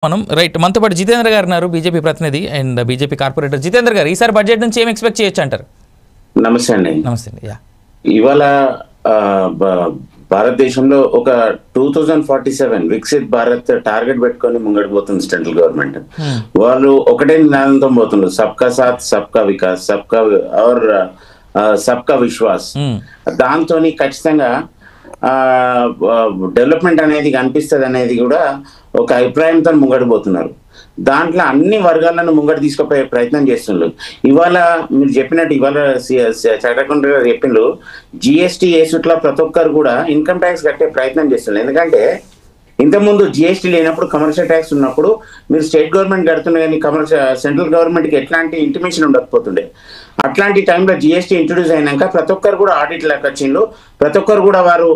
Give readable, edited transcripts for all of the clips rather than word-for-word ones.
మనం రైట్ మనతో పాటు జితేంద్ర గారు ఉన్నారు, బీజేపీ ప్రతినిధి అండ్ బీజేపీ కార్పొరేటర్. జితేంద్ర గారు, ఈసారి బడ్జెట్ నుంచి ఏం ఎక్స్పెక్ట్ చేయొచ్చు అంటారు? నమస్తే అండి. నమస్తే అండి. ఇవాళ భారతదేశంలో ఒక 2047 వికసిత్ భారత్ టార్గెట్ పెట్టుకొని ముంగడిపోతుంది సెంట్రల్ గవర్నమెంట్. వాళ్ళు ఒకటే నినాదంతో పోతున్నారు, సబ్కా సాత్ సబ్కా వికాస్ సబ్కా విశ్వాస్. దాంతో ఖచ్చితంగా డెవలప్మెంట్ అనేది కనిపిస్తుంది అనేది కూడా ఒక అభిప్రాయంతో ముంగడిపోతున్నారు. దాంట్లో అన్ని వర్గాలను ముంగడి తీసుకుపోయే ప్రయత్నం చేస్తున్నారు. ఇవాళ మీరు చెప్పినట్టు ఇవాళ చట్టకుంట గారు చెప్పిండ్రు, జిఎస్టీ వేసుట్లా ప్రతి ఒక్కరు కూడా ఇన్కమ్ ట్యాక్స్ కట్టే ప్రయత్నం చేస్తున్నారు. ఎందుకంటే ఇంతకుముందు జిఎస్టీ లేనప్పుడు కమర్షియల్ ట్యాక్స్ ఉన్నప్పుడు మీరు స్టేట్ గవర్నమెంట్ కడుతున్నా కానీ సెంట్రల్ గవర్నమెంట్కి ఎట్లాంటి ఇంటిమేషన్ ఉండకపోతుండే. అట్లాంటి టైంలో జిఎస్టీ ఇంట్రొడ్యూస్ అయినాక ప్రతి ఒక్కరు కూడా ఆడిట్లకు వచ్చిండ్రు. ప్రతి ఒక్కరు కూడా వారు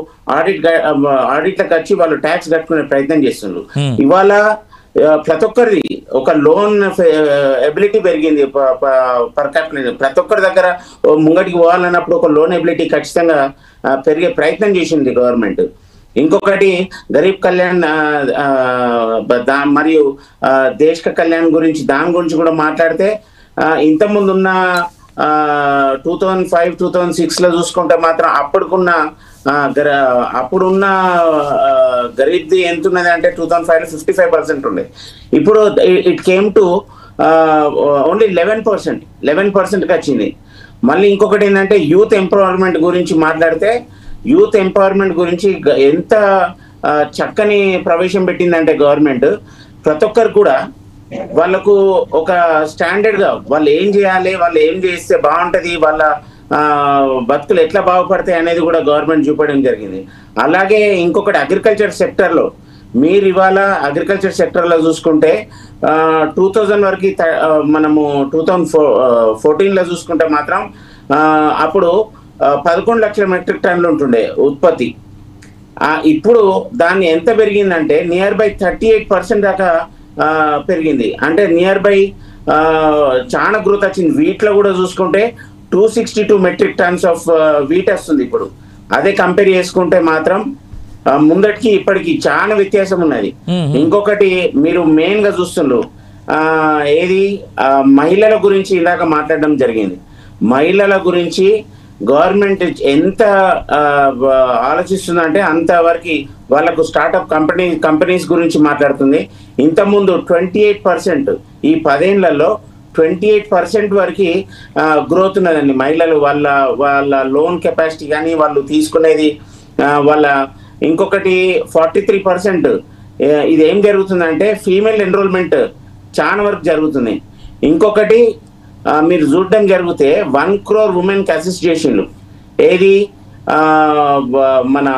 ఆడిట్లకు వచ్చి వాళ్ళు ట్యాక్స్ కట్టుకునే ప్రయత్నం చేస్తున్నారు. ఇవాళ ప్రతి ఒక్కరిది ఒక లోన్ ఎబిలిటీ పెరిగింది. పర్ క్యాపిటల్ ప్రతి ఒక్కరి దగ్గర ముంగటికి పోవాలన్నప్పుడు ఒక లోన్ ఎబిలిటీ ఖచ్చితంగా పెరిగే ప్రయత్నం చేసింది గవర్నమెంట్. ఇంకొకటి గరీబ్ కళ్యాణ్ మరియు దేశ కళ్యాణ్ గురించి దాని గురించి కూడా మాట్లాడితే ఇంతకుముందు ఉన్న 2005-2006 లో చూసుకుంటే మాత్రం అప్పుడున్న గరీబ్ది ఎంత ఉన్నది అంటే 2005లో 55% ఉండే. ఇప్పుడు ఇట్ కేమ్ టు ఓన్లీ 11%కి వచ్చింది. మళ్ళీ ఇంకొకటి ఏంటంటే యూత్ ఎంపవర్మెంట్ గురించి మాట్లాడితే యూత్ ఎంపవర్మెంట్ గురించి ఎంత చక్కని ప్రవేశం పెట్టిందంటే గవర్నమెంట్ ప్రతి ఒక్కరు కూడా వాళ్ళకు ఒక స్టాండర్డ్ గా వాళ్ళు ఏం చేయాలి, వాళ్ళు ఏం చేస్తే బాగుంటది, వాళ్ళ బతుకులు ఎట్లా బాగుపడతాయి అనేది కూడా గవర్నమెంట్ చూపడం జరిగింది. అలాగే ఇంకొకటి అగ్రికల్చర్ సెక్టర్ లో మీరు ఇవాళ అగ్రికల్చర్ సెక్టర్ లో చూసుకుంటే 2000 వరకు మనము 2014 లో చూసుకుంటే మాత్రం అప్పుడు 11 లక్షల మెట్రిక్ టన్నులు ఉంటుండే ఉత్పత్తి. ఇప్పుడు దాన్ని ఎంత పెరిగిందంటే నియర్ బై 38% దాకా పెరిగింది. అంటే నియర్ బై చాలా గ్రోత్ వచ్చింది. వీటిలో కూడా చూసుకుంటే 262 మెట్రిక్ టన్స్ ఆఫ్ వీట్ వస్తుంది ఇప్పుడు. అదే కంపేర్ చేసుకుంటే మాత్రం ముందటికి ఇప్పటికి చాలా వ్యత్యాసం ఉన్నది. ఇంకొకటి మీరు మెయిన్ గా చూస్తుండ్రు ఏది మహిళల గురించి ఇందాక మాట్లాడడం జరిగింది. మహిళల గురించి గవర్నమెంట్ ఎంత ఆలోచిస్తుందంటే అంతవరకు వాళ్ళకు స్టార్ట్అప్ కంపెనీస్ గురించి మాట్లాడుతుంది. ఇంతకుముందు 28% ఈ 10 ఏళ్లలో 28% వరకు గ్రోత్ ఉన్నదండి. మహిళలు వాళ్ళ లోన్ కెపాసిటీ కానీ వాళ్ళు తీసుకునేది వాళ్ళ ఇంకొకటి 43%. ఇది ఏం జరుగుతుందంటే ఫీమేల్ ఎన్రోల్మెంట్ చాలా వరకు జరుగుతుంది. ఇంకొకటి మీరు చూడడం జరిగితే 1 crore ఉమెన్కి అసిస్ట్ చేసిండ్రు. ఏది మన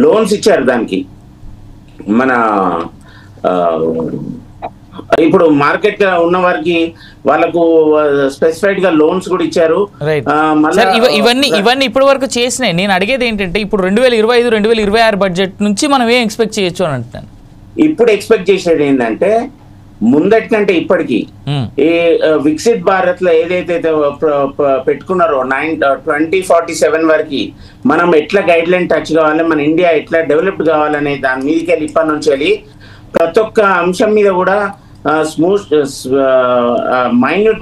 లోన్స్ ఇచ్చారు దానికి. మన ఇప్పుడు మార్కెట్ ఉన్న వారికి వాళ్ళకు స్పెసిఫైడ్ గా లోన్స్ కూడా ఇచ్చారు. ఇవన్నీ ఇప్పటి వరకు చేసినాయి. నేను అడిగేది ఏంటంటే ఇప్పుడు 2025-2026 బడ్జెట్ నుంచి మనం ఏం ఎక్స్పెక్ట్ చేయొచ్చు అని అంటున్నాను. ఇప్పుడు ఎక్స్పెక్ట్ చేసేది ఏంటంటే ముందటి కంటే ఇప్పటికి ఈ వికసిత్ భారత్ లో ఏదైతే పెట్టుకున్నారో 2047 వరకు మనం ఎట్లా గైడ్ లైన్ టచ్ కావాలి, మన ఇండియా ఎట్లా డెవలప్డ్ కావాలనే దాని మీదకి వెళ్ళి ఇప్పటి నుంచి వెళ్ళి ప్రతి ఒక్క అంశం మీద కూడా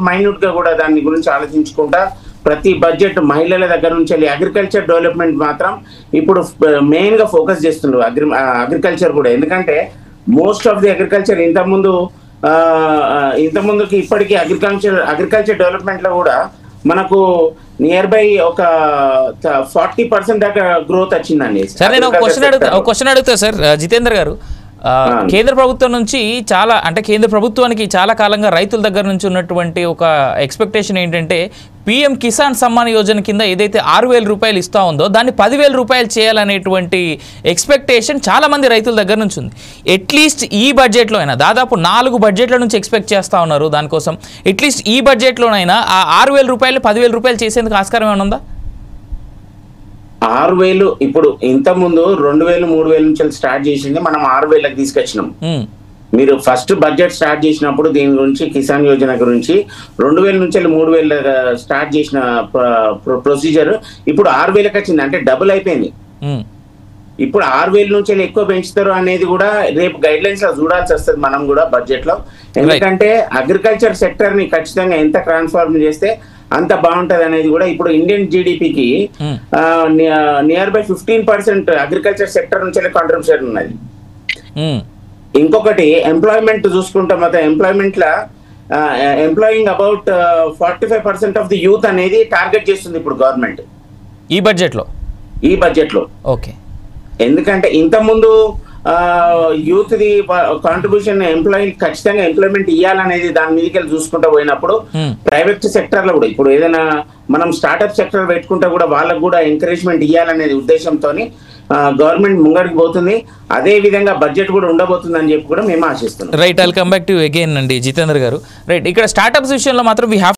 మైన్యూట్ గా కూడా దాని గురించి ఆలోచించుకుంటా ప్రతి బడ్జెట్ మహిళల దగ్గర నుంచి వెళ్ళి అగ్రికల్చర్ డెవలప్మెంట్ మాత్రం ఇప్పుడు మెయిన్ గా ఫోకస్ చేస్తున్నారు అగ్రికల్చర్ కూడా. ఎందుకంటే మోస్ట్ ఆఫ్ ది అగ్రికల్చర్ ఇంతకుముందుకి ఇప్పటికీ అగ్రికల్చర్ డెవలప్మెంట్ లో కూడా మనకు నియర్ బై ఒక 40% దాకా గ్రోత్ వచ్చిందండి. సార్ నేను ఒక క్వశ్చన్ అడుగుతా సార్ జితేంద్ర గారు. కేంద్ర ప్రభుత్వం నుంచి కేంద్ర ప్రభుత్వానికి చాలా కాలంగా రైతుల దగ్గర నుంచి ఉన్నటువంటి ఒక ఎక్స్పెక్టేషన్ ఏంటంటే PM కిసాన్ సమ్మాన్ యోజన కింద ఏదైతే 6,000 రూపాయలు ఇస్తా ఉందో దాన్ని 10,000 రూపాయలు చేయాలనేటువంటి ఎక్స్పెక్టేషన్ చాలా మంది రైతుల దగ్గర నుంచి ఉంది. అట్లీస్ట్ ఈ బడ్జెట్లో అయినా దాదాపు 4 బడ్జెట్ల నుంచి ఎక్స్పెక్ట్ చేస్తూ ఉన్నారు దానికోసం. అట్లీస్ట్ ఈ బడ్జెట్లోనైనా ఆ 6,000 రూపాయలు 10,000 రూపాయలు చేసేందుకు ఆస్కారం ఏమైనా ఉందా? 6,000 ఇప్పుడు ఇంత ముందు 2,000-3,000 నుంచి స్టార్ట్ చేసింది, మనం 6,000కి తీసుకొచ్చినాం. మీరు ఫస్ట్ బడ్జెట్ స్టార్ట్ చేసినప్పుడు దీని గురించి కిసాన్ యోజన గురించి 2000 నుంచి 3000 స్టార్ట్ చేసిన ప్రొసీజర్ ఇప్పుడు 6000కి వచ్చింది. అంటే డబుల్ అయిపోయింది. ఇప్పుడు 6,000 నుంచి ఎక్కువ పెంచుతారు అనేది కూడా రేపు గైడ్ లైన్స్ లో చూడాల్సి వస్తుంది మనం కూడా బడ్జెట్ లో. ఎందుకంటే అగ్రికల్చర్ సెక్టర్ ని ఖచ్చితంగా ఎంత ట్రాన్స్ఫార్మ్ చేస్తే అంత బాగుంటది అనేది కూడా. ఇప్పుడు ఇండియన్ జీడిపికి నియర్ బై 15% అగ్రికల్చర్ సెక్టర్ నుంచి కాంట్రిబ్యూషన్ ఉన్నది. ఇంకొకటి ఎంప్లాయ్మెంట్ చూసుకుంటే మాత్రం ఎంప్లాయ్మెంట్ లా employing about 45% of the youth అనేది టార్గెట్ చేస్తుంది ఇప్పుడు గవర్నమెంట్ ఈ బడ్జెట్ లో. ఓకే, ఎందుకంటే ఇంత ముందు యూత్ ది కాంట్రిబ్యూషన్ ఎంప్లాయీ ఖచ్చితంగా ఎంప్లాయ్మెంట్ ఇవ్వాలనేది దాని మీదకి వెళ్ళి చూసుకుంటూ పోయినప్పుడు ప్రైవేట్ సెక్టర్ లో కూడా ఇప్పుడు ఏదైనా మనం స్టార్ట్అప్ సెక్టర్ పెట్టుకుంటే కూడా వాళ్ళకు కూడా ఎంకరేజ్మెంట్ ఇవ్వాలనేది ఉద్దేశంతో గవర్నమెంట్ ముంగడికి పోతుంది. అదే విధంగా బడ్జెట్ కూడా ఉండబోతుంది అని చెప్పి కూడా మేము ఆశిస్తున్నాం. Right, I'll come back to again అండి జితేందర్ గారు. రైట్, ఇక్కడ స్టార్ట్అప్స్ విషయంలో మాత్రం వీ హ్యావ్